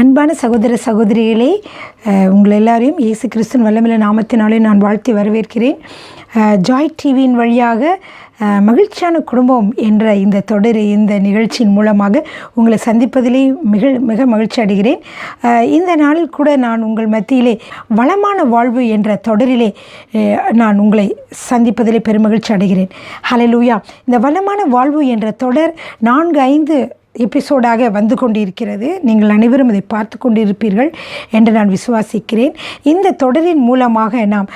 அன்பான சகோதர சகோதரிகளே, உங்கள் எல்லாரையும் இயேசு கிறிஸ்துவின் வல்லமையுள்ள நாமத்தினாலே நான் வாழ்த்தி வரவேற்கிறேன். ஜாய் டிவியின் வழியாக மகிழ்ச்சியான குடும்பம் என்ற இந்த நிகழ்ச்சியின் மூலமாக உங்களை சந்திப்பதிலே மிக மகிழ்ச்சி அடைகிறேன். இந்த நாளில் கூட நான் உங்கள் மத்தியிலே வளமான வாழ்வு என்ற தொடரிலே நான் உங்களை சந்திப்பதிலே பெருமகிழ்ச்சி அடைகிறேன். ஹல்லேலூயா. இந்த வளமான வாழ்வு என்ற தொடர் 4-5 எபிசோடாக வந்து கொண்டிருக்கிறது. நீங்கள் அனைவரும் இதை பார்த்து கொண்டிருப்பீர்கள் என்று நான் விசுவாசிக்கிறேன். இந்த தொடரின் மூலமாக நாம்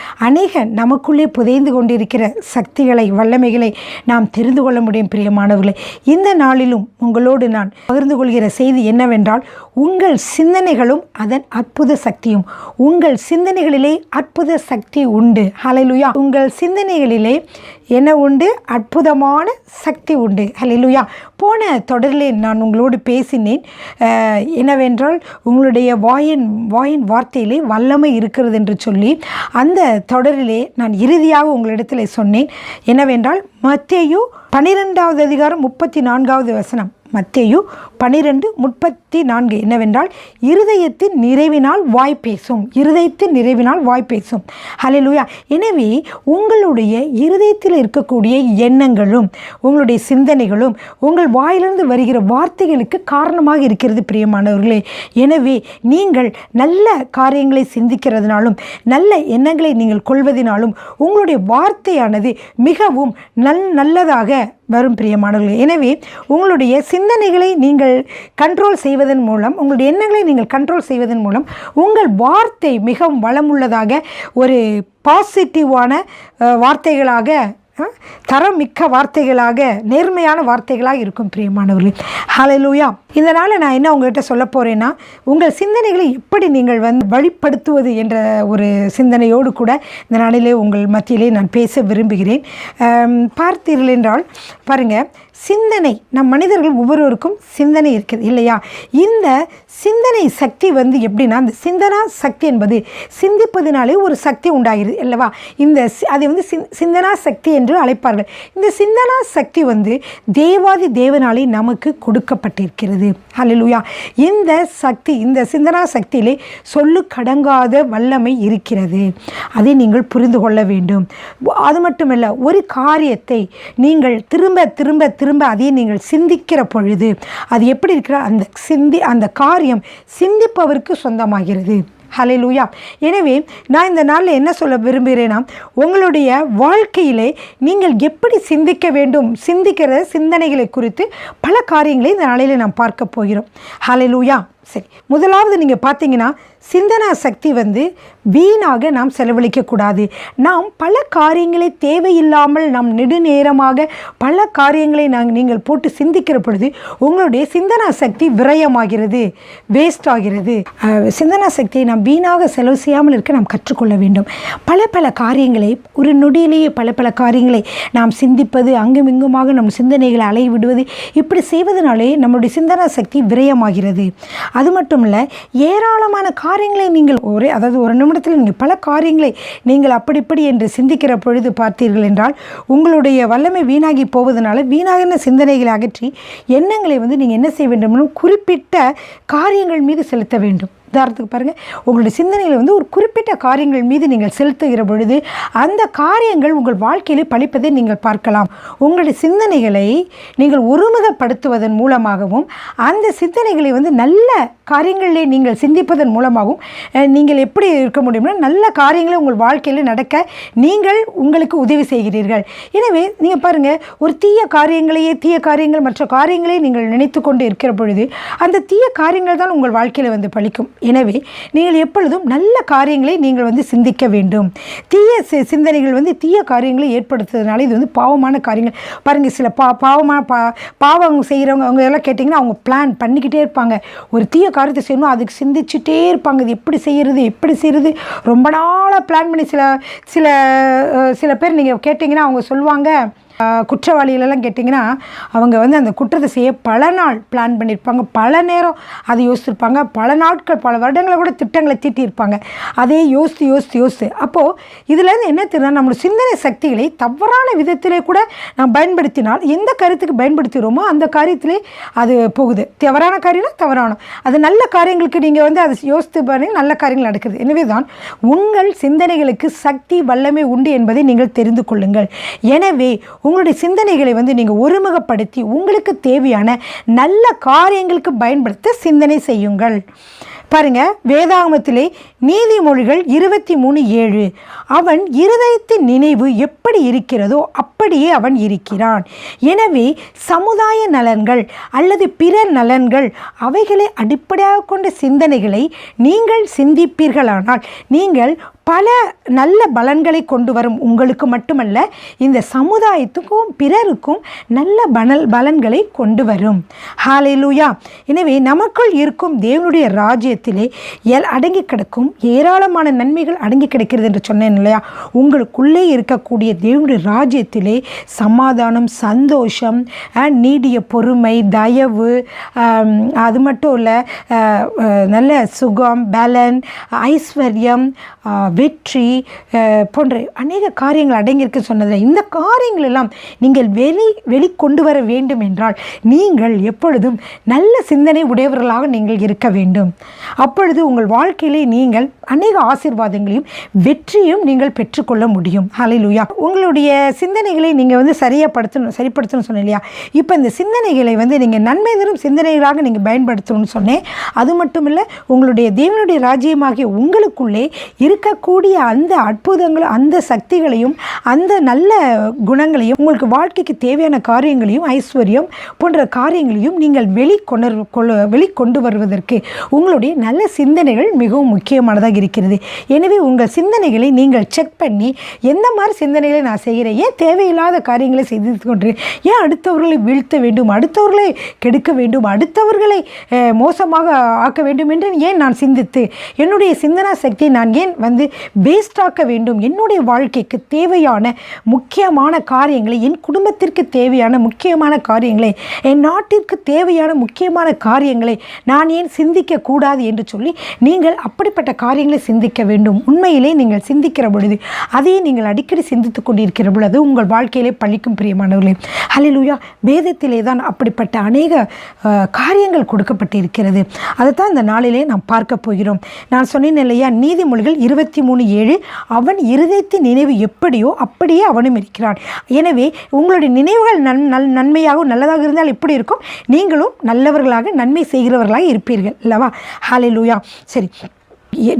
நமக்குள்ளே புதைந்து கொண்டிருக்கிற சக்திகளை, வல்லமைகளை நாம் தெரிந்து கொள்ள முடியும். பிரியமானவர்களே, இந்த நாளிலும் உங்களோடு நான் பகிர்ந்து கொள்கிற செய்தி என்னவென்றால், உங்கள் சிந்தனைகளும் அதன் அற்புத சக்தியும். உங்கள் சிந்தனைகளிலே அற்புத சக்தி உண்டு. ஹல்லேலூயா. உங்கள் சிந்தனைகளிலே என்ன உண்டு? அற்புதமான சக்தி உண்டு. ஹல்லேலூயா. போன தொடரிலே நான் உங்களோடு பேசினேன். என்னவென்றால் உங்களுடைய வாயின் வார்த்தையிலே வல்லமை இருக்கிறது என்று சொல்லி அந்த தொடரிலே நான் இறுதியாக உங்களிடத்தில் சொன்னேன். என்னவென்றால் மத்தேயு 12வது அதிகாரம் 34வது வசனம். மத்தேயு 12:34 என்னவென்றால் இருதயத்தின் நிறைவினால் வாய் பேசும். இருதயத்தின் நிறைவினால் வாய் பேசும். ஹல்லேலூயா. எனவே உங்களுடைய இருதயத்தில் இருக்கக்கூடிய எண்ணங்களும் உங்களுடைய சிந்தனைகளும் உங்கள் வாயிலிருந்து வருகிற வார்த்தைகளுக்கு காரணமாக இருக்கிறது பிரியமானவர்களே. எனவே நீங்கள் நல்ல காரியங்களை சிந்திக்கிறதுனாலும் நல்ல எண்ணங்களை நீங்கள் கொள்வதினாலும் உங்களுடைய வார்த்தையானது மிகவும் நல்லதாக வரும் பிரியமானவர்களே. எனவே உங்களுடைய சிந்தனைகளை நீங்கள் கண்ட்ரோல் செய்வதன் மூலம், உங்களுடைய எண்ணங்களை நீங்கள் கண்ட்ரோல் செய்வதன் மூலம் உங்கள் வார்த்தை மிகவும் வளமுள்ளதாக, ஒரு பாசிட்டிவான வார்த்தைகளாக, தரம் மிக்க வார்த்தைகளாக, நேர்மையான வார்த்தைகளாக இருக்கும் பிரியமானவர்களே. ஹல்லேலூயா. இதனால் நான் என்ன உங்கள்கிட்ட சொல்ல போகிறேன்னா, உங்கள் சிந்தனைகளை எப்படி நீங்கள் வழிப்படுத்துவது என்ற ஒரு சிந்தனையோடு கூட இந்த நாளிலே உங்கள் மத்தியிலே நான் பேச விரும்புகிறேன். பார்த்தீர்கள் என்றால் பாருங்கள், சிந்தனை, நம் மனிதர்கள் ஒவ்வொருவருக்கும் சிந்தனை இருக்குது இல்லையா? இந்த சிந்தனை சக்தி எப்படின்னா, அந்த சிந்தனா சக்தி என்பது சிந்திப்பதினாலே ஒரு சக்தி உண்டாகிறது அல்லவா? அதை சிந்தனா சக்தி என்று அழைப்பார்கள். இந்த சிந்தனா சக்தி தேவாதி தேவனாலே நமக்கு கொடுக்கப்பட்டிருக்கிறது. ஹல்லேலூயா. இந்த சக்தி, இந்த சிந்தனா சக்தியிலே சொல்லுக்கடங்காத வல்லமை இருக்கிறது. அதை நீங்கள் புரிந்து கொள்ள வேண்டும். அது மட்டுமல்ல, ஒரு காரியத்தை நீங்கள் திரும்ப திரும்ப திரும்ப அதை நீங்கள் சிந்திக்கிற பொழுது அது எப்படி இருக்கிற அந்த காரியம் சிந்திப்பவருக்கு சொந்தமாகிறது. ஹல்லேலூயா. எனவே நான் இந்த நாளில் என்ன சொல்ல விரும்புகிறேன்னா, உங்களுடைய வாழ்க்கையிலே நீங்கள் எப்படி சிந்திக்க வேண்டும், சிந்திக்கிற சிந்தனைகளை குறித்து பல காரியங்களை இந்த நாளில் நாம் பார்க்க போகிறோம். ஹல்லேலூயா. சரி, முதலாவது நீங்கள் பார்த்தீங்கன்னா, சிந்தனா சக்தி வீணாக நாம் செலவழிக்கக்கூடாது. நாம் பல காரியங்களை தேவையில்லாமல் நாம் நெடுநேரமாக பல காரியங்களை நீங்கள் போட்டு சிந்திக்கிற பொழுது உங்களுடைய சிந்தனா சக்தி விரயமாகிறது, வேஸ்ட் ஆகிறது. சிந்தனா சக்தியை நாம் வீணாக செலவு செய்யாமல் இருக்க நாம் கற்றுக்கொள்ள வேண்டும். பல காரியங்களை ஒரு நொடியிலேயே பல காரியங்களை நாம் சிந்திப்பது, அங்கும் இங்குமாக நம் சிந்தனைகளை அலைய விடுவது, இப்படி செய்வதனாலே நம்முடைய சிந்தனா சக்தி விரயமாகிறது. அது மட்டும் இல்லை, ஏராளமான காரியங்களை நீங்கள் ஒரு நிமிடத்தில் நீங்கள் பல காரியங்களை நீங்கள் அப்படி என்று சிந்திக்கிற பொழுது பார்த்தீர்கள் என்றால் உங்களுடைய வல்லமை வீணாகி போவதனால வீணாகின சிந்தனைகளை அகற்றி எண்ணங்களை நீங்கள் என்ன செய்ய வேண்டும், குறிப்பிட்ட காரியங்கள் மீது செலுத்த வேண்டும். உதாரணத்துக்கு பாருங்கள், உங்களுடைய சிந்தனையில் ஒரு குறிப்பிட்ட காரியங்கள் மீது நீங்கள் செலுத்துகிற பொழுது அந்த காரியங்கள் உங்கள் வாழ்க்கையிலே பலிப்பதை நீங்கள் பார்க்கலாம். உங்களுடைய சிந்தனைகளை நீங்கள் ஒருமுகப்படுத்துவதன் மூலமாகவும் அந்த சிந்தனைகளை நல்ல காரியங்களிலே நீங்கள் சிந்திப்பதன் மூலமாகவும் நீங்கள் எப்படி இருக்க முடியும்னா, நல்ல காரியங்களை உங்கள் வாழ்க்கையில் நடக்க நீங்கள் உங்களுக்கு உதவி செய்கிறீர்கள். எனவே நீங்கள் பாருங்கள், ஒரு தீய காரியங்கள் மற்ற காரியங்களை நீங்கள் நினைத்து கொண்டு இருக்கிற பொழுது அந்த தீய காரியங்கள் தான் உங்கள் வாழ்க்கையில் பலிக்கும். எனவே நீங்கள் எப்பொழுதும் நல்ல காரியங்களை நீங்கள் சிந்திக்க வேண்டும். தீய சிந்தனைகள் தீய காரியங்களை ஏற்படுத்துறதுனால இது பாவமான காரியங்கள். பாருங்கள், சில பாவம் செய்கிறவங்க அவங்க எல்லாம் கேட்டிங்கன்னா அவங்க பிளான் பண்ணிக்கிட்டே இருப்பாங்க. ஒரு தீய காரியத்தை செய்யணும், அதுக்கு சிந்திச்சுட்டே இருப்பாங்க. இது எப்படி செய்கிறது ரொம்ப நாளாக பிளான் பண்ணி சில பேர் நீங்கள் கேட்டிங்கன்னா அவங்க சொல்லுவாங்க, குற்றவாளிகளெல்லாம் கேட்டிங்கன்னா அவங்க அந்த குற்றத்தை செய்ய பல நாள் பிளான் பண்ணியிருப்பாங்க, பல நேரம் அதை யோசிச்சிருப்பாங்க, பல நாட்கள் பல வருடங்களை கூட திட்டங்களை தீட்டியிருப்பாங்க. அதே யோசித்து அப்போது இதுலேருந்து என்ன தெரியுது, நம்மளோட சிந்தனை சக்திகளை தவறான விதத்திலே கூட நாம் பயன்படுத்தினால், எந்த கருத்துக்கு பயன்படுத்துகிறோமோ அந்த காரியத்திலே அது போகுது. தவறான காரியம்னா தவறான, அது நல்ல காரியங்களுக்கு நீங்கள் அதை யோசித்து பாருங்கள், நல்ல காரியங்கள் நடக்குது. எனவே தான் உங்கள் சிந்தனைகளுக்கு சக்தி வல்லமை உண்டு என்பதை நீங்கள் தெரிந்து கொள்ளுங்கள். எனவே உங்களுடைய சிந்தனைகளை நீங்கள் ஒருமுகப்படுத்தி உங்களுக்கு தேவையான நல்ல காரியங்களுக்கு பயன்படுத்த சிந்தனை செய்யுங்கள். பாருங்க, வேதாகமத்திலே நீதிமொழிகள் 23:7 அவன் இருதயத்தின் நினைவு எப்படி இருக்கிறதோ அப்படியே அவன் இருக்கிறான். எனவே சமுதாய நலன்கள் அல்லது பிற நலன்கள் அவைகளை அடிப்படையாக கொண்ட சிந்தனைகளை நீங்கள் சிந்திப்பீர்களானால் நீங்கள் பல நல்ல பலன்களை கொண்டு வரும். உங்களுக்கு மட்டுமல்ல, இந்த சமுதாயத்துக்கும் பிறருக்கும் நல்ல பலன்களை கொண்டு வரும். ஹல்லேலூயா. எனவே நமக்குள் இருக்கும் தேவனுடைய ராஜ்யத்தை ராஜ்யத்திலே அடங்கி கிடக்கும் ஏராளமான நன்மைகள் அடங்கி கிடக்கிறது என்று சொன்னேன் இல்லையா? உங்களுக்குள்ளே இருக்கக்கூடிய தேவனுடைய ராஜ்யத்திலே சமாதானம், சந்தோஷம், நீடிய பொறுமை, தயவு, அது மட்டும் இல்லை, நல்ல சுகம், பலன், ஐஸ்வர்யம், வெற்றி போன்ற அநேக காரியங்கள் அடங்கியிருக்கு சொன்னதில்லை. இந்த காரியங்கள் எல்லாம் நீங்கள் வெளிக்கொண்டு வர வேண்டும் என்றால் நீங்கள் எப்பொழுதும் நல்ல சிந்தனை உடையவர்களாக நீங்கள் இருக்க வேண்டும். அப்பொழுது உங்கள் வாழ்க்கையிலே நீங்கள் அநேக ஆசீர்வாதங்களையும் வெற்றியும் நீங்கள் பெற்றுக்கொள்ள முடியும். ஹல்லேலூயா. உங்களுடைய சிந்தனைகளை நீங்கள் சரிப்படுத்தணும் சொன்னேன் இல்லையா? இப்போ இந்த சிந்தனைகளை நீங்கள் நன்மை தரும் சிந்தனைகளாக நீங்கள் பயன்படுத்தணும்னு சொன்னேன். அது மட்டும் இல்லை, உங்களுடைய தேவனுடைய ராஜ்யமாகிய உங்களுக்குள்ளே இருக்கக்கூடிய அந்த அற்புதங்கள், அந்த சக்திகளையும், அந்த நல்ல குணங்களையும், உங்களுக்கு வாழ்க்கைக்கு தேவையான காரியங்களையும், ஐஸ்வர்யம் போன்ற காரியங்களையும் நீங்கள் வெளிக்கொண்டு வருவதற்கு உங்களுடைய நல்ல சிந்தனைகள் மிகவும் முக்கியமானதாக இருக்கிறது. எனவே உங்கள் சிந்தனைகளை நீங்கள் செக் பண்ணி, எந்த மாதிரி சிந்தனைகளை நான் செய்கிறேன், ஏன் தேவையில்லாத காரியங்களை செய்து கொண்டு, ஏன் அடுத்தவர்களை வீழ்த்த வேண்டும், அடுத்தவர்களை கெடுக்க வேண்டும், அடுத்தவர்களை மோசமாக ஆக்க வேண்டும் என்று ஏன் நான் சிந்தித்து என்னுடைய சிந்தனா சக்தியை நான் ஏன் வேஸ்டாக்க வேண்டும்? என்னுடைய வாழ்க்கைக்கு தேவையான முக்கியமான காரியங்களை, என் குடும்பத்திற்கு தேவையான முக்கியமான காரியங்களை, என் நாட்டிற்கு தேவையான முக்கியமான காரியங்களை நான் ஏன் சிந்திக்க கூடாது என்று சொல்லி நீங்கள் அப்படிப்பட்ட காரியங்களை சிந்திக்க வேண்டும். உண்மையிலே நீங்கள் சிந்திக்கிற பொழுது, அதையே நீங்கள் அடிக்கடி சிந்தித்துக் கொண்டிருக்கிற பொழுது உங்கள் வாழ்க்கையிலே பழிக்கும் பிரியமானவர்களே. ஹல்லேலூயா. வேதத்திலே தான் அப்படிப்பட்ட அநேக காரியங்கள் கொடுக்கப்பட்டிருக்கிறது. அதைத்தான் இந்த நாளிலே நாம் பார்க்க போகிறோம். நான் சொன்னேன் இல்லையா, நீதிமொழிகள் 23:7, அவன் இருதயத்தின் நினைவு எப்படியோ அப்படியே அவனும் இருக்கிறான். எனவே உங்களுடைய நினைவுகள் நன்மையாகவும் நல்லதாக இருந்தால் எப்படி இருக்கும்? நீங்களும் நல்லவர்களாக, நன்மை செய்கிறவர்களாக இருப்பீர்கள் அல்லவா? ஹல்லேலூயா. சரி,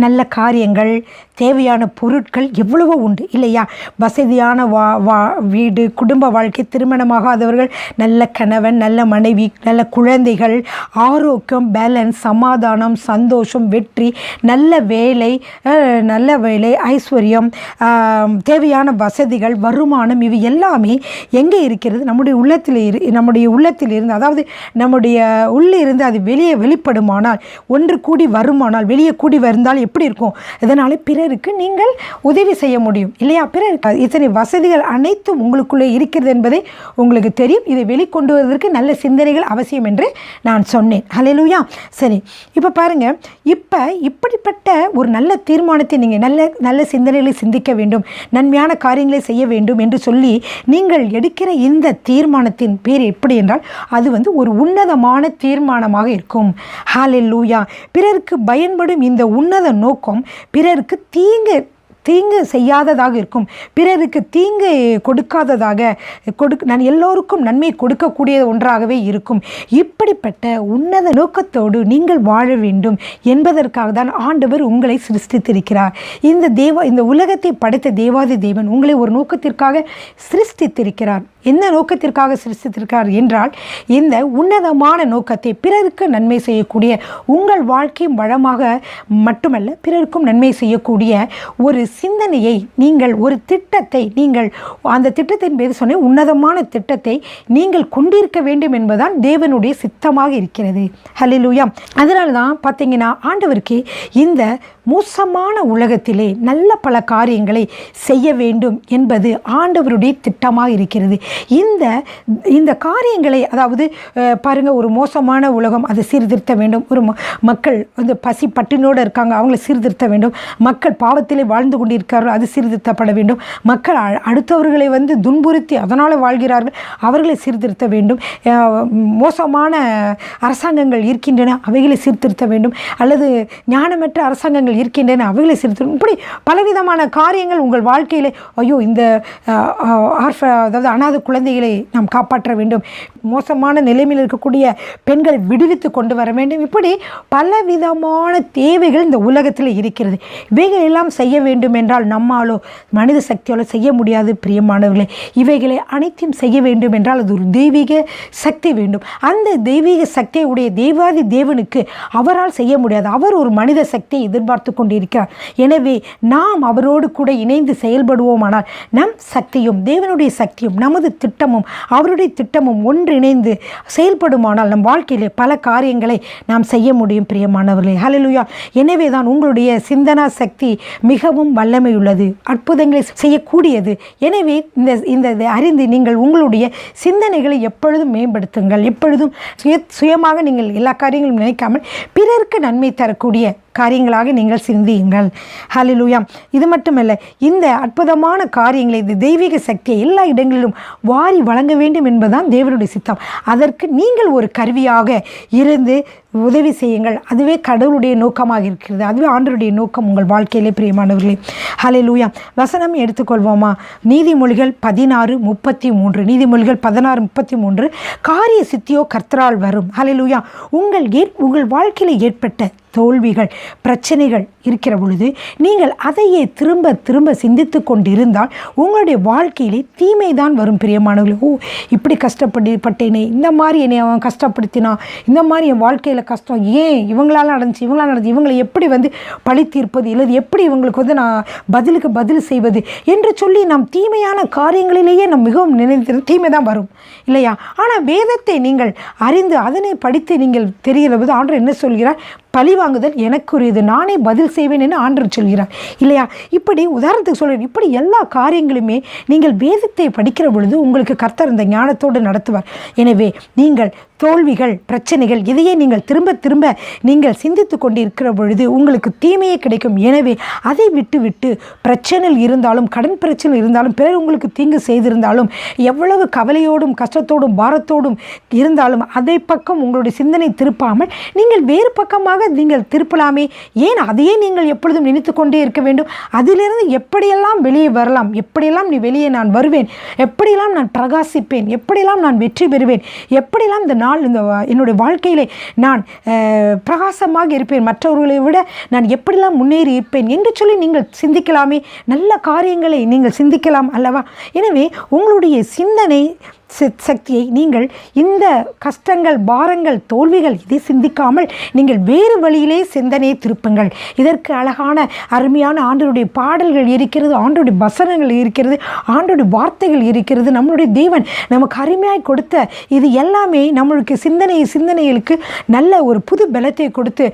நல்ல காரியங்கள், தேவையான பொருட்கள் எவ்வளவோ உண்டு இல்லையா? வசதியான வீடு, குடும்ப வாழ்க்கை, திருமணமாகாதவர்கள், நல்ல கணவன், நல்ல மனைவி, நல்ல குழந்தைகள், ஆரோக்கியம், பேலன்ஸ், சமாதானம், சந்தோஷம், வெற்றி, நல்ல வேலை, ஐஸ்வர்யம், தேவையான வசதிகள், வருமானம், இவை எல்லாமே எங்கே இருக்கிறது? நம்முடைய உள்ளத்தில் இருந்து, அதாவது நம்முடைய உள்ளிருந்து அது வெளிப்படுமானால், ஒன்று கூடி வருமானால், வெளியே கூடி இருந்தால் எப்படி இருக்கும்? இதனால் பிறருக்கு நீங்கள் உதவி செய்ய முடியும் இல்லையா? பிறருக்கு இத்தனை வசதிகள் அனைத்தும் உங்களுக்குள்ளே இருக்கிறது என்பதை உங்களுக்கு தெரியும். இதை வெளிக்கொண்டு வருவதற்கு நல்ல சிந்தனைகள் அவசியம் என்று நான் சொன்னேன். ஹல்லேலூயா. சரி, இப்போ பாருங்க, இப்படிப்பட்ட ஒரு நல்ல தீர்மானத்தை நீங்கள் நல்ல சிந்தனைகளை சிந்திக்க வேண்டும், நன்மையான காரியங்களை செய்ய வேண்டும் என்று சொல்லி நீங்கள் எடுக்கிற இந்த தீர்மானத்தின் பேர் எப்படி என்றால், அது ஒரு உன்னதமான தீர்மானமாக இருக்கும். ஹல்லேலூயா. பிறருக்கு பயன்படும் இந்த உன்னத நோக்கம் பிறருக்கு தீங்கு செய்யாததாக இருக்கும், பிறருக்கு தீங்கு கொடுக்காததாக, நான் எல்லோருக்கும் நன்மை கொடுக்கக்கூடிய ஒன்றாகவே இருக்கும். இப்படிப்பட்ட உன்னத நோக்கத்தோடு நீங்கள் வாழ வேண்டும் என்பதற்காக தான் ஆண்டவர் உங்களை சிருஷ்டித்திருக்கிறார். இந்த உலகத்தை படைத்த தேவாதி தேவன் உங்களை ஒரு நோக்கத்திற்காக சிருஷ்டித்திருக்கிறார். என்ன நோக்கத்திற்காக சிருஷ்டித்திருக்கிறார் என்றால், இந்த உன்னதமான நோக்கத்தை, பிறருக்கு நன்மை செய்யக்கூடிய, உங்கள் வாழ்க்கையும் வளமாக மட்டுமல்ல பிறருக்கும் நன்மை செய்யக்கூடிய ஒரு சிந்தனையை, நீங்கள் ஒரு திட்டத்தை, நீங்கள் அந்த திட்டத்தின் பேர் சொன்ன உன்னதமான திட்டத்தை நீங்கள் கொண்டிருக்க வேண்டும் என்பதுதான் தேவனுடைய சித்தமாக இருக்கிறது. ஹல்லேலூயா. அதனால தான் பார்த்தீங்கன்னா, ஆண்டவருக்கு இந்த மோசமான உலகத்திலே நல்ல பல காரியங்களை செய்ய வேண்டும் என்பது ஆண்டவருடைய திட்டமாக இருக்கிறது. இந்த காரியங்களை, அதாவது பாருங்கள், ஒரு மோசமான உலகம், அதை சீர்திருத்த வேண்டும். ஒரு மக்கள் பசி பட்டினோடு இருக்காங்க, அவங்களை சீர்திருத்த வேண்டும். மக்கள் பாவத்திலே வாழ்ந்து கொண்டிருக்கிறார்கள், அது சீர்திருத்தப்பட வேண்டும். மக்கள் அடுத்தவர்களை துன்புறுத்தி அதனால் வாழ்கிறார்கள், அவர்களை சீர்திருத்த வேண்டும். மோசமான அரசாங்கங்கள் இருக்கின்றன, அவைகளை சீர்திருத்த வேண்டும். அல்லது ஞானமற்ற அரசாங்கங்கள் இருக்கின்றன, அவைகளை சீர்திருத்த. இப்படி பலவிதமான காரியங்கள் உங்கள் வாழ்க்கையில், ஐயோ இந்த அதாவது அனாதை குழந்தைகளை நாம் காப்பாற்ற வேண்டும், மோசமான நிலைமையில் இருக்கக்கூடிய பெண்களை விடுவித்து கொண்டு வர வேண்டும். இப்படி பலவிதமான தேவைகள் இந்த உலகத்தில் இருக்கிறது. இவைகள் எல்லாம் செய்ய வேண்டும் என்றால் நம்மாலோ மனித சக்தியாலோ செய்ய முடியாது பிரியமானவர்களே. இவைகளை அனைத்தையும் செய்ய வேண்டும் என்றால் அது ஒரு தெய்வீக சக்தி வேண்டும். அந்த தெய்வீக சக்தியை உடைய தேவாதி தேவனுக்கு அவரால் செய்ய முடியாது. அவர் ஒரு மனித சக்தியை எதிர்பார்த்து கொண்டிருக்கிறார். எனவே நாம் அவரோடு கூட இணைந்து செயல்படுவோமானால் நம் சக்தியும் தேவனுடைய சக்தியும் நமது திட்டமும் அவருடைய திட்டமும் ஒன்று ஒன்றிணைந்து செயல்படுமானால் நம் வாழ்க்கையிலே பல காரியங்களை நாம் செய்ய முடியும் பிரியமானவர்களே. ஹல்லேலூயா. எனவே தான் உங்களுடைய சிந்தனா சக்தி மிகவும் வல்லமை உள்ளது, அற்புதங்களை செய்யக்கூடியது. எனவே இந்த அறிந்து நீங்கள் உங்களுடைய சிந்தனைகளை எப்பொழுதும் மேம்படுத்துங்கள். எப்பொழுதும் சுயமாக நீங்கள் எல்லா காரியங்களும் நினைக்காமல் பிறருக்கு நன்மை தரக்கூடிய காரியங்களாக நீங்கள் சிந்தியுங்கள். ஹல்லேலூயா. இது மட்டுமல்ல, இந்த அற்புதமான காரியங்களை, இந்த தெய்வீக சக்தியை எல்லா இடங்களிலும் வாரி வழங்க வேண்டும் என்பதுதான் தேவனுடைய சித்தம். அதற்கு நீங்கள் ஒரு கருவியாக இருந்து உதவி செய்யுங்கள். அதுவே கடவுளுடைய நோக்கமாக இருக்கிறது. அதுவே ஆண்டவருடைய நோக்கம் உங்கள் வாழ்க்கையிலே பிரியமானவர்களே. ஹல்லேலூயா. வசனம் எடுத்துக்கொள்வோமா? நீதிமொழிகள் 16:33. நீதிமொழிகள் 16:33. காரிய சித்தியோ கர்த்தரால் வரும். ஹல்லேலூயா. உங்கள் வாழ்க்கையில் ஏற்பட்ட தோல்விகள், பிரச்சனைகள் இருக்கிற பொழுது நீங்கள் அதையே திரும்ப திரும்ப சிந்தித்து கொண்டிருந்தால் உங்களுடைய வாழ்க்கையிலே தீமை தான் வரும் பிரியமானவர்களே. இப்படி கஷ்டப்பட்டேனே, இந்த மாதிரி என்னை அவன் கஷ்டப்படுத்தினான், இந்த மாதிரி என் வாழ்க்கையில் கஷ்டம் ஏன் இவங்களால நடந்துச்சு, இவங்களை எப்படி பழி தீர்ப்பது, இல்லை எப்படி இவங்களுக்கு நான் பதில் செய்வது என்று சொல்லி நாம் தீமையான காரியங்களிலேயே நாம் மிகவும் நினைத்து தீமை தான் வரும் இல்லையா? ஆனால் வேதத்தை நீங்கள் அறிந்து அதனை படித்து நீங்கள் தெரிகிற போது ஆண்டவர் என்ன சொல்கிறார்? பழி வாங்குதல் எனக்குரியது, நானே பதில் செய்வேன் என்று ஆண்டவர் சொல்கிறார் இல்லையா? இப்படி உதாரணத்துக்கு சொல்கிறேன். இப்படி எல்லா காரியங்களுமே நீங்கள் வேதத்தை படிக்கிற பொழுது உங்களுக்கு கர்த்தர் இந்த ஞானத்தோடு நடத்துவார். எனவே நீங்கள் தோல்விகள், பிரச்சனைகள் இதையே நீங்கள் திரும்ப திரும்ப நீங்கள் சிந்தித்து கொண்டு இருக்கிற பொழுது உங்களுக்கு தீமையே கிடைக்கும். எனவே அதை விட்டு பிரச்சனையில் இருந்தாலும், கடன் பிரச்சனை இருந்தாலும், பிறர் உங்களுக்கு தீங்கு செய்திருந்தாலும், எவ்வளவு கவலையோடும் கஷ்டத்தோடும் பாரத்தோடும் இருந்தாலும் அதை பக்கம் உங்களுடைய சிந்தனை திருப்பாமல் நீங்கள் வேறு பக்கமாக நீங்கள் திருப்பலாமே. ஏன் அதையே நீங்கள் எப்பொழுதும் நினைத்து கொண்டே இருக்க வேண்டும்? அதிலிருந்து எப்படியெல்லாம் வெளியே வரலாம், எப்படியெல்லாம் வெளியே நான் வருவேன், எப்படியெல்லாம் நான் பிரகாசிப்பேன், எப்படியெல்லாம் நான் வெற்றி பெறுவேன், எப்படியெல்லாம் இந்த என்னுடைய வாழ்க்கையிலே நான் பிரகாசமாக இருப்பேன், மற்றவர்களை விட நான் எப்படிலாம் முன்னேறி இருப்பேன் என்று சொல்லி நீங்கள் சிந்திக்கலாமே. நல்ல காரியங்களை நீங்கள் சிந்திக்கலாம் அல்லவா? எனவே உங்களுடைய சிந்தனை சக்தியை நீங்கள் இந்த கஷ்டங்கள், பாரங்கள், தோல்விகள் இதை சிந்திக்காமல் நீங்கள் வேறு வழியிலே சிந்தனையை திருப்புங்கள். இதற்கு அழகான அருமையான ஆண்டவருடைய பாடல்கள் இருக்கிறது, ஆண்டவருடைய வசனங்கள் இருக்கிறது, ஆண்டவருடைய வார்த்தைகள் இருக்கிறது. நம்மளுடைய தேவன் நமக்கு அருமையாய் கொடுத்த இது எல்லாமே நம்மளுக்கு சிந்தனைகளுக்கு நல்ல ஒரு புது பலத்தை கொடுத்து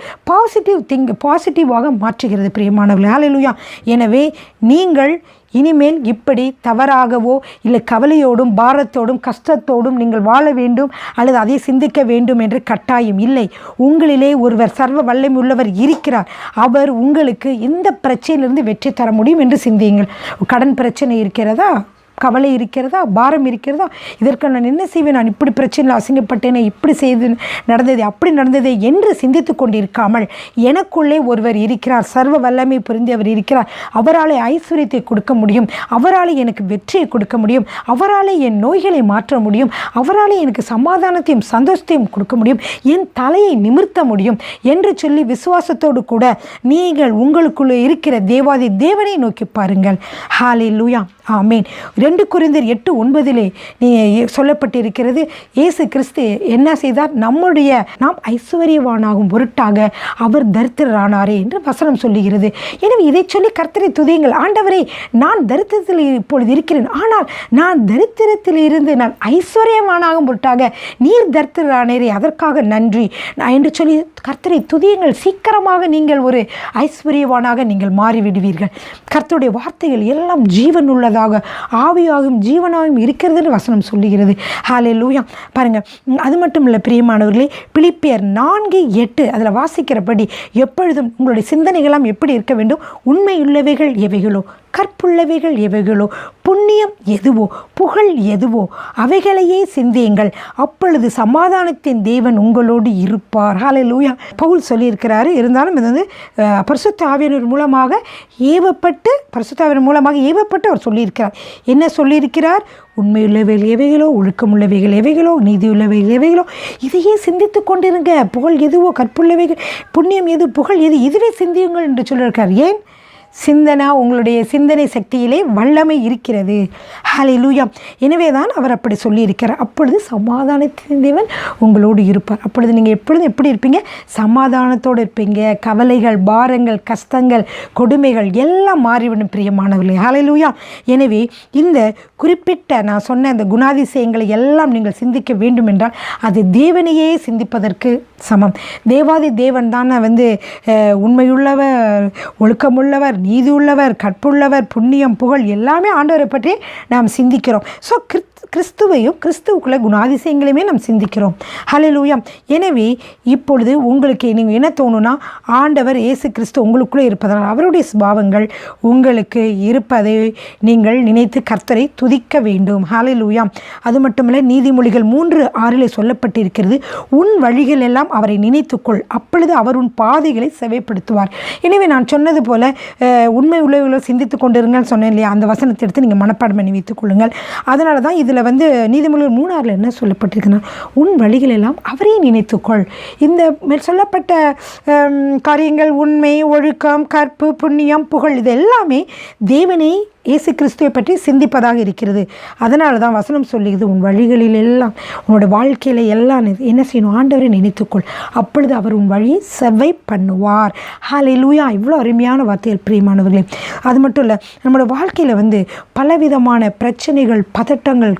பாசிட்டிவாக மாற்றுகிறது பிரியமானவர்களே. ஹல்லேலூயா. எனவே நீங்கள் இனிமேல் இப்படி தவறாகவோ இல்லை கவலையோடும் பாரத்தோடும் கஷ்டத்தோடும் நீங்கள் வாழ வேண்டும் அல்லது அதை சிந்திக்க வேண்டும் என்று கட்டாயம் இல்லை. உங்களிலே ஒருவர் சர்வ வல்லமை உள்ளவர் இருக்கிறார். அவர் உங்களுக்கு இந்த பிரச்சனையிலிருந்து வெற்றி தர முடியும் என்று சிந்தியுங்கள். கடன் பிரச்சனை இருக்கிறதா, கவலை இருக்கிறதா, பாரம் இருக்கிறதா, இதற்கு நான் என்ன செய்வேன், நான் இப்படி பிரச்சனையில் அசிங்கப்பட்டேனே, இப்படி செய்து நடந்ததே, அப்படி நடந்ததே என்று சிந்தித்து கொண்டிருக்காமல் எனக்குள்ளே ஒருவர் இருக்கிறார், சர்வ வல்லமை புரிந்தவர் இருக்கிறார், அவராலே ஐஸ்வர்யத்தை கொடுக்க முடியும், அவராலே எனக்கு வெற்றியை கொடுக்க முடியும், அவராலே என் நோய்களை மாற்ற முடியும், அவராலே எனக்கு சமாதானத்தையும் சந்தோஷத்தையும் கொடுக்க முடியும், என் தலையை நிமிர்த்த முடியும் என்று சொல்லி விசுவாசத்தோடு கூட நீங்கள் உங்களுக்குள்ளே இருக்கிற தேவாதி தேவனை நோக்கி பாருங்கள். ஹல்லேலூயா. ஆமேன். 2 கொரிந்தியர் 8:9 சொல்லப்பட்டிருக்கிறது. இயேசு கிறிஸ்து என்ன செய்தார்? நாம் ஐஸ்வர்யவானாகும் பொருட்டாக அவர் தரித்திரரானாரே என்று வசனம் சொல்லுகிறது. எனவே இதை சொல்லி கர்த்தரை துதியுங்கள். ஆண்டவரே, நான் தரித்திரத்தில் இப்பொழுது இருக்கிறேன், ஆனால் நான் தரித்திரத்தில் இருந்து நான் ஐஸ்வர்யவானாகும் பொருட்டாக நீர் தரித்திரரானீரே, அதற்காக நன்றி என்று சொல்லி கர்த்தரை துதியுங்கள். சீக்கிரமாக நீங்கள் ஒரு ஐஸ்வர்யவானாக நீங்கள் மாறிவிடுவீர்கள். கர்த்தருடைய வார்த்தைகள் எல்லாம் ஜீவன் உள்ளதாக ஆவியாகவும் ஜீவனாகவும் இருக்கிறது என்று வசனம் சொல்லுகிறது. ஹல்லேலூயா. பாருங்க, அது மட்டும் இல்லை பிரியமானவர்களே, பிலிப்பியர் 4:8 அதில் வாசிக்கிறபடி எப்பொழுதும் உங்களுடைய சிந்தனைகளாம் எப்படி இருக்க வேண்டும்? உண்மையுள்ளவைகள் எவைகளோ, கற்புள்ளவைகள் எவைகளோ, புண்ணியம் எதுவோ, புகழ் எதுவோ அவைகளையே சிந்தியுங்கள், அப்பொழுது சமாதானத்தின் தேவன் உங்களோடு இருப்பார். ஹல்லேலூயா. பவுல் சொல்லியிருக்கிறாரு. இருந்தாலும் இது பரிசுத்த ஆவியானவர் மூலமாக ஏவப்பட்டு அவர் சொல்லியிருக்கிறார். என்ன சொல்லியிருக்கிறார்? உண்மையுள்ளவைகள் எவைகளோ, ஒழுக்கமுள்ளவைகள் எவைகளோ, நீதியுள்ளவைகள் எவைகளோ இதையே சிந்தித்து கொண்டிருங்க. புகழ் எதுவோ, கற்புள்ளவைகள், புண்ணியம் எது, புகழ் எது, இதுவே சிந்தியுங்கள் என்று சொல்லியிருக்கார். ஏன்? உங்களுடைய சிந்தனை சக்தியிலே வல்லமை இருக்கிறது. ஹல்லேலூயா. எனவே தான் அவர் அப்படி சொல்லியிருக்கிறார். அப்பொழுது சமாதானத்தின் தேவன் உங்களோடு இருப்பார். அப்பொழுது நீங்கள் எப்பொழுதும் எப்படி இருப்பீங்க? சமாதானத்தோடு இருப்பீங்க. கவலைகள், பாரங்கள், கஷ்டங்கள், கொடுமைகள் எல்லாம் மாறிவிடும் பிரியமானவர்களே. ஹல்லேலூயா. எனவே இந்த குறிப்பிட்ட நான் சொன்ன அந்த குணாதிசயங்களை எல்லாம் நீங்கள் சிந்திக்க வேண்டும் என்றால் அது தேவனையே சிந்திப்பதற்கு சமம். தேவாதி தேவன் தான் உண்மையுள்ளவர், ஒழுக்கமுள்ளவர், நீதி உள்ளவர், கற்புள்ளவர், புண்ணியம், புகழ் எல்லாமே ஆண்டவரை பற்றி நாம் சிந்திக்கிறோம். ஸோ கிறிஸ்துவையும் கிறிஸ்துவுக்குள்ள குணாதிசயங்களையுமே நாம் சிந்திக்கிறோம். ஹல்லேலூயா. எனவே இப்பொழுது உங்களுக்கு நீங்கள் என்ன தோணுன்னா, ஆண்டவர் இயேசு கிறிஸ்து உங்களுக்குள்ளே இருப்பதனால் அவருடைய சுபாவங்கள் உங்களுக்கு இருப்பதை நீங்கள் நினைத்து கர்த்தரை துதிக்க வேண்டும். ஹல்லேலூயா. அது மட்டுமல்ல, நீதிமொழிகள் 3:6 சொல்லப்பட்டிருக்கிறது, உன் வழிகள் எல்லாம் அவரை நினைத்துக்கொள், அப்பொழுது அவர் உன் பாதைகளை செவைப்படுத்துவார். எனவே நான் சொன்னது போல உண்மை உள்ளவர்களை சிந்தித்து கொண்டிருங்கன்னு சொன்னேன் இல்லையா, அந்த வசனத்தை எடுத்து நீங்கள் மனப்பாடம் பண்ணி வைத்துக் கொள்ளுங்கள். அதனால தான் இதில் நீதிமொழிகள் 3:6 என்ன சொல்லப்பட்டிருக்குன்னா, உன் வழிகள் எல்லாம் அவரே நினைத்துக்கொள். இந்த சொல்லப்பட்ட காரியங்கள், உண்மை, ஒழுக்கம், கற்பு, புண்ணியம், புகழ், இது எல்லாமே தேவனை இயேசு கிறிஸ்துவை பற்றி சிந்திப்பதாக இருக்கிறது. அதனால தான் வசனம் சொல்லுகிறது, உன் வழிகளில் எல்லாம், உன்னோட வாழ்க்கையில் எல்லாம் என்ன செய்யணும்? ஆண்டவரை நினைத்துக்கொள், அப்பொழுது அவர் உன் வழியை செவ்வை பண்ணுவார். ஹல்லேலூயா. இவ்வளோ அருமையான வார்த்தைகள் பிரியமானவர்களே. அது மட்டும் இல்லை, நம்மளோட வாழ்க்கையில் பலவிதமான பிரச்சனைகள், பதட்டங்கள்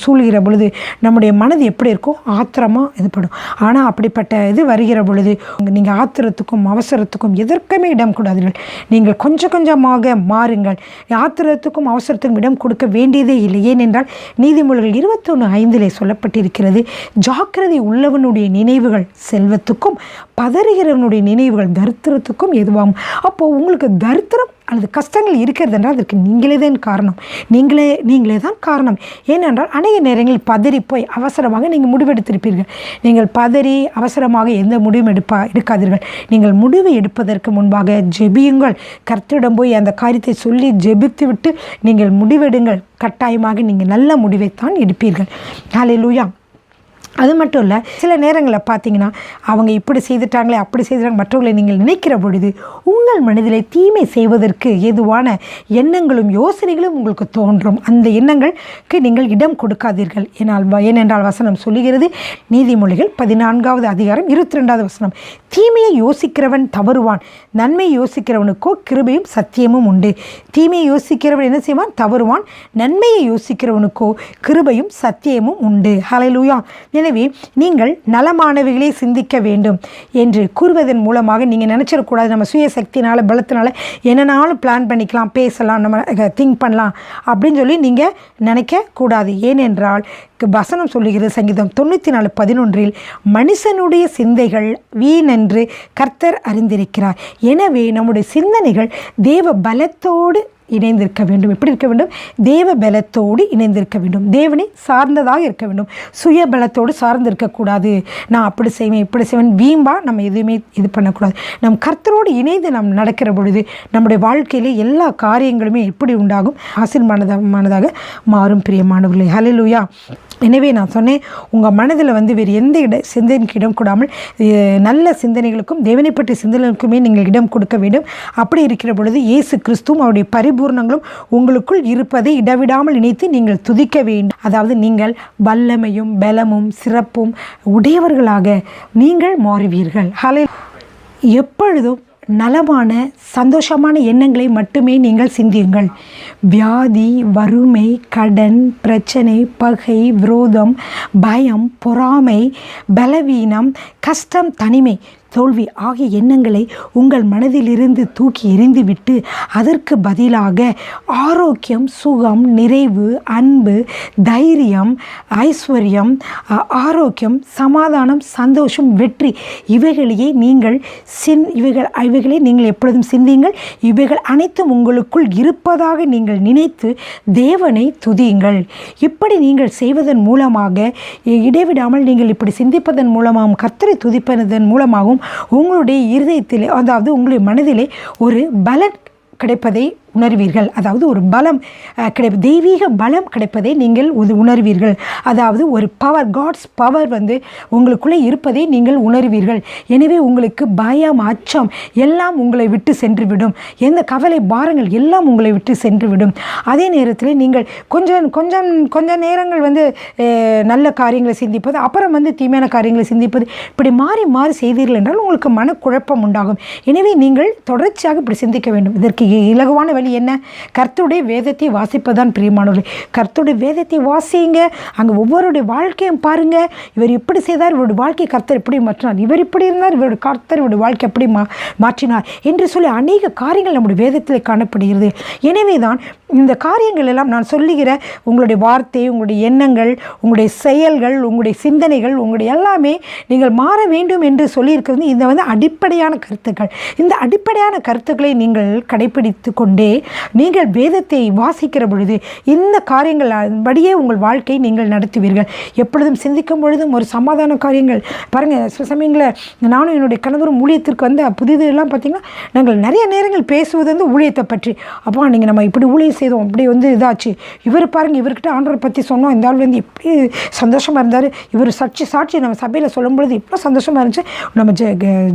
சூழ்கிற பொழுது நம்முடைய மனது எப்படி இருக்கும்? ஆத்திரமாக இதுபடும். ஆனால் அப்படிப்பட்ட வருகிற பொழுது நீங்கள் ஆத்திரத்துக்கும் அவசரத்துக்கும் எதற்குமே இடம் கூடாதீர்கள். நீங்கள் கொஞ்சம் கொஞ்சமாக மாறுங்கள். ஆத்திரத்துக்கும் அவசரத்துக்கும் இடம் கொடுக்க வேண்டியதே இல்லை. ஏனென்றால் நீதிமொழிகள் 21:5 சொல்லப்பட்டிருக்கிறது, ஜாக்கிரதை உள்ளவனுடைய நினைவுகள் செல்வத்துக்கும் பதறுகிறவனுடைய நினைவுகள் தரித்திரத்துக்கும் எதுவாகும். அப்போது உங்களுக்கு தரித்திரம் அல்லது கஷ்டங்கள் இருக்கிறது என்றால் அதற்கு நீங்களே தான் காரணம். நீங்களே தான் காரணம். ஏனென்றால் அநேக நேரங்களில் பதறி போய் அவசரமாக நீங்கள் முடிவெடுத்திருப்பீர்கள். நீங்கள் பதறி அவசரமாக எந்த முடிவும் எடுக்காதீர்கள். நீங்கள் முடிவு எடுப்பதற்கு முன்பாக ஜெபியுங்கள். கர்த்தரிடம் போய் அந்த காரியத்தை சொல்லி ஜெபித்து விட்டு நீங்கள் முடிவெடுங்கள். கட்டாயமாக நீங்கள் நல்ல முடிவைத்தான் எடுப்பீர்கள். ஹல்லேலூயா. அது மட்டும் இல்லை, சில நேரங்களில் பார்த்தீங்கன்னா அவங்க இப்படி செய்துட்டாங்களே, அப்படி செய்துட்டாங்க, மற்றவர்களை நீங்கள் நினைக்கிற பொழுது உங்கள் மனதிலே தீமை செய்வதற்கு ஏதுவான எண்ணங்களும் யோசனைகளும் உங்களுக்கு தோன்றும். அந்த எண்ணங்களுக்கு நீங்கள் இடம் கொடுக்காதீர்கள். ஏனென்றால் வசனம் சொல்லுகிறது, நீதிமொழிகள் 14:22 வசனம், தீமையை யோசிக்கிறவன் தவறுவான், நன்மையை யோசிக்கிறவனுக்கோ கிருபையும் சத்தியமும் உண்டு. தீமையை யோசிக்கிறவன் என்ன செய்வான்? தவறுவான். நன்மையை யோசிக்கிறவனுக்கோ கிருபையும் சத்தியமும் உண்டு. ஹல்லேலூயா. எனவே நீங்கள் நலமானவைகளை சிந்திக்க வேண்டும் என்று கூறுவதன் மூலமாக நீங்கள் நினச்சிடக்கூடாது, நம்ம சுய சக்தினால் பலத்தினால என்னன்னாலும் பிளான் பண்ணிக்கலாம், பேசலாம், நம்ம திங்க் பண்ணலாம் அப்படின்னு சொல்லி நீங்கள் நினைக்கக்கூடாது. ஏனென்றால் வசனம் சொல்லுகிறது, சங்கீதம் 94:11, மனுஷனுடைய சிந்தைகள் வீணென்று கர்த்தர் அறிந்திருக்கிறார். எனவே நம்முடைய சிந்தனைகள் தேவ பலத்தோடு இணைந்திருக்க வேண்டும். எப்படி இருக்க வேண்டும்? தேவ பலத்தோடு இணைந்திருக்க வேண்டும். தேவனை சார்ந்ததாக இருக்க வேண்டும். சுய பலத்தோடு சார்ந்து இருக்கக்கூடாது. நான் அப்படி செய்வேன், இப்படி செய்வேன், வீம்பா நம்ம எதுவுமே இது பண்ணக்கூடாது. நம் கர்த்தரோடு இணைந்து நாம் நடக்கிற பொழுது நம்முடைய வாழ்க்கையில் எல்லா காரியங்களுமே எப்படி உண்டாகும்? ஆசீர்வாதமானதாக மாறும் பிரியமானவர்களே. ஹல்லேலூயா. எனவே நான் சொன்னேன், உங்கள் மனதில் வேறு எந்த சிந்தனைக்கு இடம் கொடாமல் நல்ல சிந்தனைகளுக்கும் தேவனை பற்றிய சிந்தனைகளுக்குமே நீங்கள் இடம் கொடுக்க வேண்டும். அப்படி இருக்கிற பொழுது இயேசு கிறிஸ்துவும் அவருடைய பரிபூர்ணங்களும் உங்களுக்குள் இருப்பதை இடவிடாமல் நினைத்து நீங்கள் துதிக்க வேண்டும். அதாவது நீங்கள் வல்லமையும் பலமும் சிறப்பும் உடையவர்களாக நீங்கள் மாறுவீர்கள். எப்பொழுதும் நலமான சந்தோஷமான எண்ணங்களை மட்டுமே நீங்கள் சிந்தியுங்கள். வியாதி, வறுமை, கடன், பிரச்சனை, பகை, விரோதம், பயம், பொறாமை, பலவீனம், கஷ்டம், தனிமை, தோல்வி ஆகிய எண்ணங்களை உங்கள் மனதிலிருந்து தூக்கி எறிந்துவிட்டு அதற்கு பதிலாக ஆரோக்கியம், சுகம், நிறைவு, அன்பு, தைரியம், ஐஸ்வர்யம், ஆரோக்கியம், சமாதானம், சந்தோஷம், வெற்றி இவைகளை நீங்கள் எப்பொழுதும் சிந்தியுங்கள். இவைகள் அனைத்தும் உங்களுக்குள் இருப்பதாக நீங்கள் நினைத்து தேவனை துதியுங்கள். இப்படி நீங்கள் செய்வதன் மூலமாக இடைவிடாமல் நீங்கள் இப்படி சிந்திப்பதன் மூலமாகவும் கர்த்தரை துதிப்பதன் மூலமாகவும் உங்களுடைய இருதயத்திலே, அதாவது உங்களுடைய மனதிலே ஒரு பலன் கிடைப்பதை உணர்வீர்கள். அதாவது ஒரு பலம் தெய்வீக பலம் கிடைப்பதை நீங்கள் உணர்வீர்கள். அதாவது ஒரு பவர், காட்ஸ் பவர் உங்களுக்குள்ளே இருப்பதை நீங்கள் உணர்வீர்கள். எனவே உங்களுக்கு பயம், அச்சம் எல்லாம் உங்களை விட்டு சென்றுவிடும். எந்த கவலை, பாரங்கள் எல்லாம் உங்களை விட்டு சென்றுவிடும். அதே நேரத்தில் நீங்கள் கொஞ்சம் நேரங்கள் நல்ல காரியங்களை சிந்திப்பது, அப்புறம் தீமையான காரியங்களை சிந்திப்பது, இப்படி மாறி மாறி செய்தீர்கள் என்றால் உங்களுக்கு மனக்குழப்பம் உண்டாகும். எனவே நீங்கள் தொடர்ச்சியாக இப்படி சிந்திக்க வேண்டும். இதற்கு இலகுவான வழி என்ன? கர்த்தருடைய வேதத்தை வாசிப்பதுதான் பிரியமானவர்களே. கர்த்தருடைய வேதத்தை வாசியுங்க. அங்கே ஒவ்வொருடைய வாழ்க்கையும் பாருங்க. இவர் இப்படி செய்தார், இவருடைய வாழ்க்கை கர்த்தர் இப்படி மாற்றினார், இவர் இப்படி இருந்தார், இவருடைய கர்த்தர் இவருடைய வாழ்க்கை எப்படி மாற்றினார் என்று சொல்லி அநேக காரியங்கள் நம்முடைய வேதத்தில் காணப்படுகிறது. எனவே தான் இந்த காரியங்கள் எல்லாம் நான் சொல்லுகிற உங்களுடைய வார்த்தை, உங்களுடைய எண்ணங்கள், உங்களுடைய செயல்கள், உங்களுடைய சிந்தனைகள், உங்களுடைய எல்லாமே நீங்கள் மாற வேண்டும் என்று சொல்லியிருக்கிறது. இந்த அடிப்படையான கருத்துக்கள். இந்த அடிப்படையான கருத்துக்களை நீங்கள் கடைப்பிடித்து கொண்டே நீங்கள் வேதத்தை வாசிக்கிற பொழுது இந்த காரியங்கள் படியே உங்கள் வாழ்க்கை நீங்கள் நடத்துவீர்கள். எப்பொழுதும் சிந்திக்கும் பொழுதும் ஒரு சமாதான காரியங்கள் பாருங்கள். சில சமயங்களில் நானும் என்னுடைய கணவரும் ஊழியத்திற்கு புதிது எல்லாம் பார்த்திங்கன்னா நாங்கள் நிறைய நேரங்கள் பேசுவது ஊழியத்தை பற்றி. அப்போ நீங்கள் நம்ம இப்படி ஊழியம் செய்தோம், அப்படி இதாச்சு, இவர் பாருங்கள், இவர்கிட்ட ஆண்டவரை பற்றி சொன்னோம், இந்த ஆள் எப்படி சந்தோஷமாக இருந்தார், இவர் சாட்சி நம்ம சபையில் சொல்லும் பொழுது இவ்வளோ சந்தோஷமாக இருந்துச்சு, நம்ம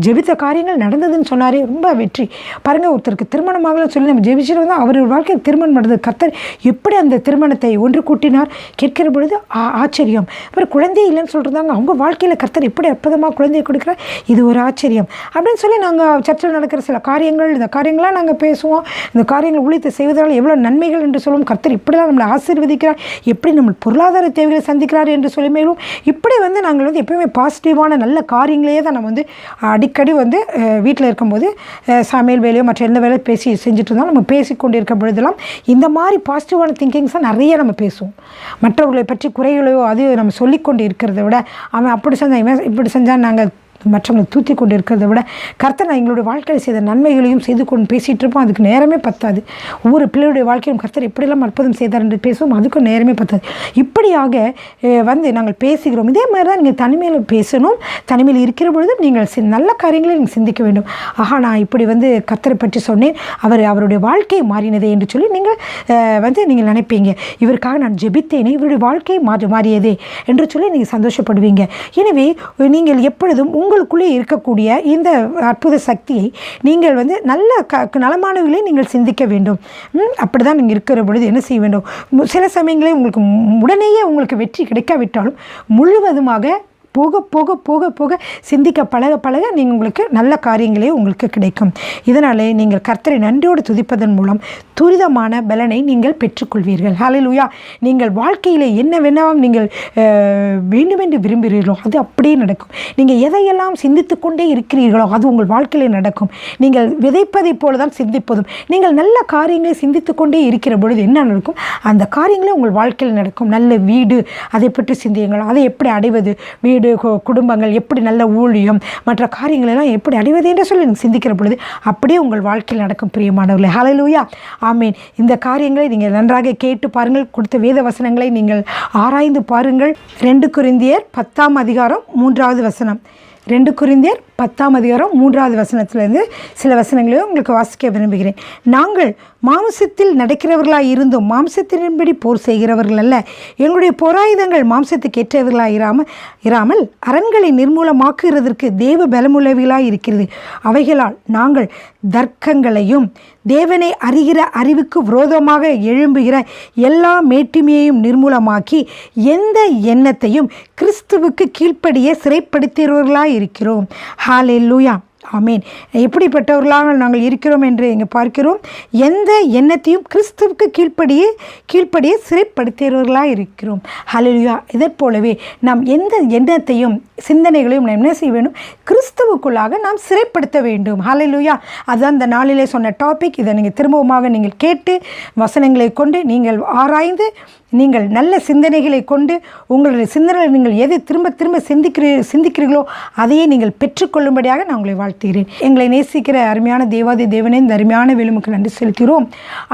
ஜெபித்த காரியங்கள் நடந்ததுன்னு சொன்னாரே, ரொம்ப வெற்றி. பாருங்கள், ஒருத்தருக்கு திருமணமாகலாம் சொல்லி நம்ம ஜெபிச்சுட்டு அவர் வாழ்க்கையில் திருமணம் நடந்தது. கர்த்தர் எப்படி அந்த திருமணத்தை ஒன்று கூட்டினார் கேட்கிற பொழுது ஆச்சரியம். அப்புறம் குழந்தையே இல்லைன்னு சொல்லிருந்தாங்க, அவங்க வாழ்க்கையில் கர்த்தர் எப்படி அற்புதமாக குழந்தையை கொடுக்குறார், இது ஒரு ஆச்சரியம் அப்படின்னு சொல்லி நாங்கள் சர்ச்சில் நடக்கிற சில காரியங்கள், இந்த காரியங்களாம் நாங்கள் பேசுவோம். இந்த காரியங்கள் ஊழியத்தை செய்வதால் எவ்வளோ நன்மைகள் என்று சொல்லுவோம். கர்த்தர் இப்படிலாம் நம்மளை ஆசீர்வதிக்கிறார், எப்படி நம்ம பொருளாதார தேவைகளை சந்திக்கிறார் என்று சொல்லி மேலும் இப்படி நாங்கள் எப்பவுமே பாசிட்டிவான நல்ல காரியங்களே தான் நம்ம அடிக்கடி வீட்டில் இருக்கும்போது சமையல் வேலையோ மற்ற எந்த வேலையோ பேசி செஞ்சுட்டு இருந்தாலும் நம்ம பேசிக்கொண்டு இருக்க பொழுதெல்லாம் இந்த மாதிரி பாசிட்டிவான திங்கிங்ஸாக நிறைய நம்ம பேசுவோம். மற்றவர்களை பற்றி குறைகளையோ அது நம்ம சொல்லிக்கொண்டு இருக்கிறத விட அவன் அப்படி செஞ்சான், இவன் இப்படி செஞ்சான், நாங்கள் மற்றவங்களை தூத்தி கொண்டு இருக்கிறத விட கர்த்தர் எங்களுடைய வாழ்க்கையில் செய்த நன்மைகளையும் செய்து கொண்டு பேசிகிட்டு இருப்போம். அதுக்கு நேரமே பத்தாது. ஒவ்வொரு பிள்ளையுடைய வாழ்க்கையும் கர்த்தர் எப்படியெல்லாம் அற்புதம் செய்தார் என்று பேசுவோம், அதுக்கும் நேரமே பத்தாது. இப்படியாக நாங்கள் பேசுகிறோம். இதே மாதிரி தான் நீங்கள் தனிமையில் பேசணும். தனிமையில் இருக்கிற பொழுதும் நீங்கள் நல்ல காரியங்களை நீங்கள் சிந்திக்க வேண்டும். ஆஹா, நான் இப்படி கர்த்தரை பற்றி சொன்னேன், அவருடைய வாழ்க்கை மாறினதே என்று சொல்லி நீங்கள் நீங்கள் நினைப்பீங்க. இவருக்காக நான் ஜெபித்தேனே, இவருடைய வாழ்க்கை மாறியதே என்று சொல்லி நீங்கள் சந்தோஷப்படுவீங்க. எனவே நீங்கள் எப்பொழுதும் உங்களுக்குள்ளே இருக்கக்கூடிய இந்த அற்புத சக்தியை நீங்கள் நல்ல நலமானவர்களே நீங்கள் சிந்திக்க வேண்டும். அப்படி தான் நீங்கள் இருக்கிற பொழுது என்ன செய்ய வேண்டும்? சில சமயங்களே உங்களுக்கு உடனேயே உங்களுக்கு வெற்றி கிடைக்காவிட்டாலும் முழுவதுமாக போக போக போக போக சிந்திக்க பழக நீங்கள் உங்களுக்கு நல்ல காரியங்களே உங்களுக்கு கிடைக்கும். இதனாலே நீங்கள் கர்த்தரை நன்றியோடு துதிப்பதன் மூலம் துரிதமான பலனை நீங்கள் பெற்றுக்கொள்வீர்கள். ஹல்லேலூயா. நீங்கள் வாழ்க்கையில் என்ன வேணாலும் நீங்கள் வேண்டுமென்று விரும்புகிறீர்களோ அது அப்படியே நடக்கும். நீங்கள் எதையெல்லாம் சிந்தித்து கொண்டே இருக்கிறீர்களோ அது உங்கள் வாழ்க்கையில் நடக்கும். நீங்கள் விதைப்பதை போல தான் சிந்திப்பதும். நீங்கள் நல்ல காரியங்களை சிந்தித்து கொண்டே இருக்கிற பொழுது என்ன நடக்கும்? அந்த காரியங்களே உங்கள் வாழ்க்கையில் நடக்கும். நல்ல வீடு, அதை பற்றி சிந்தியுங்கள். அதை எப்படி அடைவது, வீடு, குடும்பங்கள், எப்படி நல்ல ஊழியம், மற்ற காரியங்கள் எல்லாம் எப்படி அடைவது என்று சொல்லி சிந்திக்கிற பொழுது அப்படியே உங்கள் வாழ்க்கையில் நடக்கும் பிரியமானவர்களே. ஹல்லேலூயா, ஆமேன். இந்த காரியங்களை நீங்கள் நன்றாக கேட்டு பாருங்கள். கொடுத்த வேத வசனங்களை நீங்கள் ஆராய்ந்து பாருங்கள். 2 கொரிந்தியர் 10ஆம் அதிகாரம் 3வது வசனம். 2 கொரிந்தியர் 10ஆம் அதிகாரம் 3வது வசனத்திலிருந்து சில வசனங்களையும் உங்களுக்கு வாசிக்க விரும்புகிறேன். நாங்கள் மாம்சத்தில் நடக்கிறவர்களாக இருந்தும் மாம்சத்தின்படி போர் செய்கிறவர்கள் அல்ல. எங்களுடைய போராயுதங்கள் மாம்சத்துக்கு ஏற்றவர்களாக இராமல் அரண்களை நிர்மூலமாக்குகிறதற்கு தேவ பலமுள்ளவைகளாக இருக்கிறது. அவைகளால் நாங்கள் தர்க்கங்களையும் தேவனை அறிகிற அறிவுக்கு விரோதமாக எழும்புகிற எல்லா மேட்டிமையையும் நிர்மூலமாக்கி எந்த எண்ணத்தையும் கிறிஸ்துவுக்கு கீழ்ப்படிய சிறைப்படுத்துகிறவர்களாக இருக்கிறோம். ஹல்லேலூயா, ஆமேன். எப்படிப்பட்டவர்களாக நாங்கள் இருக்கிறோம் என்று இங்கே பார்க்கிறோம். எந்த எண்ணத்தையும் கிறிஸ்துவுக்கு கீழ்ப்படியே சிறைப்படுத்துகிறவர்களாக இருக்கிறோம். ஹல்லேலூயா. இதை போலவே நாம் எந்த எண்ணத்தையும் சிந்தனைகளையும் நாம் என்ன செய்ய வேண்டும்? கிறிஸ்துவுக்குள்ளாக நாம் சிறைப்படுத்த வேண்டும். ஹல்லேலூயா. அதுதான் இந்த நாளிலே சொன்ன டாபிக். இதை நீங்கள் திரும்பவுமாக நீங்கள் கேட்டு வசனங்களை கொண்டு நீங்கள் ஆராய்ந்து நீங்கள் நல்ல சிந்தனைகளை கொண்டு உங்களுடைய சிந்தனைகளை நீங்கள் எதை திரும்ப திரும்ப சிந்திக்கிறீர்களோ அதையே நீங்கள் பெற்றுக்கொள்ளும்படியாக நான் உங்களை வாழ்த்து தாழ்த்துகிறேன். எங்களை நேசிக்கிற அருமையான தேவாதி தேவனே, இந்த அருமையான வேலுமுக்கு நன்றி செலுத்துகிறோம்.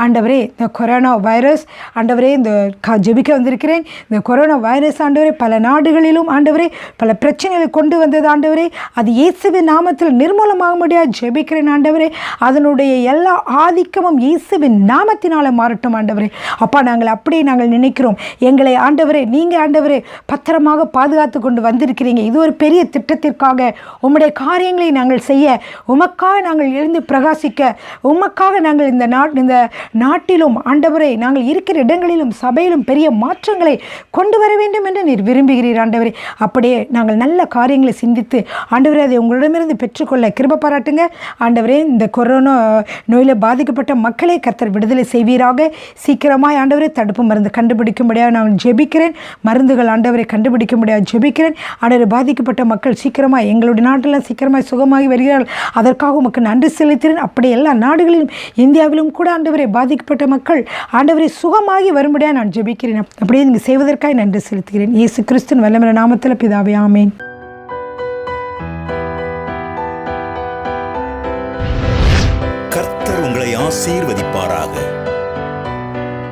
ஆண்டவரே, இந்த கொரோனா வைரஸ் ஆண்டவரே, இந்த ஜெபிக்க வந்திருக்கிறேன். இந்த கொரோனா வைரஸ் ஆண்டவரே பல நாடுகளிலும் ஆண்டவரே பல பிரச்சனைகளை கொண்டு வந்தது ஆண்டவரே. அது இயேசுவின் நாமத்தில் நிர்மூலமாக முடியாது ஜெபிக்கிறேன் ஆண்டவரே. அதனுடைய எல்லா ஆதிக்கமும் இயேசுவின் நாமத்தினால மாறட்டும் ஆண்டவரே. அப்பா, நாங்கள் அப்படியே நாங்கள் நினைக்கிறோம். எங்களை ஆண்டவரே நீங்கள் ஆண்டவரே பத்திரமாக பாதுகாத்து கொண்டு வந்திருக்கிறீங்க. இது ஒரு பெரிய திட்டத்திற்காக உம்முடைய காரியங்களை நாங்கள் செய்ய, உமக்காக நாங்கள் எழுந்து பிரகாசிக்க, உமக்காக நாங்கள் இந்த நாட்டிலும் ஆண்டவரே நாங்கள் இருக்கிற இடங்களிலும் சபையிலும் பெரிய மாற்றங்களை கொண்டு வர வேண்டும் என்று நீர் விரும்புகிறீர் ஆண்டவரே. அப்படியே நாங்கள் நல்ல காரியங்களை சிந்தித்து ஆண்டவரே அதை உங்களிடமிருந்து பெற்றுக்கொள்ள கிருபை பாராட்டுங்க ஆண்டவரே. இந்த கொரோனா நோயில் பாதிக்கப்பட்ட மக்களை கர்த்தர் விடுதலை செய்வீராக. சீக்கிரமாய் ஆண்டவரே தடுப்பு மருந்து கண்டுபிடிக்கும்படியாக நான் ஜெபிக்கிறேன். மருந்துகள் ஆண்டவரை கண்டுபிடிக்க முடியாது ஜெபிக்கிறேன் ஆண்டவரை. பாதிக்கப்பட்ட மக்கள் சீக்கிரமாக எங்களுடைய நாட்டில் சீக்கிரமாக சுகமாகி வருகிறார்கள். அதற்காக உமக்கு நன்றி செலுத்துகிறேன். அப்படி எல்லா நாடுகளிலும் இந்தியாவிலும் கூட ஆண்டவரை பாதிக்கப்பட்ட மக்கள் ஆண்டவரை சுகமாகி வரும்படியாக நான் ஜெபிக்கிறேன். அப்படியே நீங்கள் செய்வதற்காக நன்றி செலுத்துகிறேன். இயேசு கிறிஸ்துவின் வல்லமையுள்ள நாமத்தில் பிதாவே, ஆமென். கர்த்தர் உங்களை ஆசீர்வதிப்பாராக.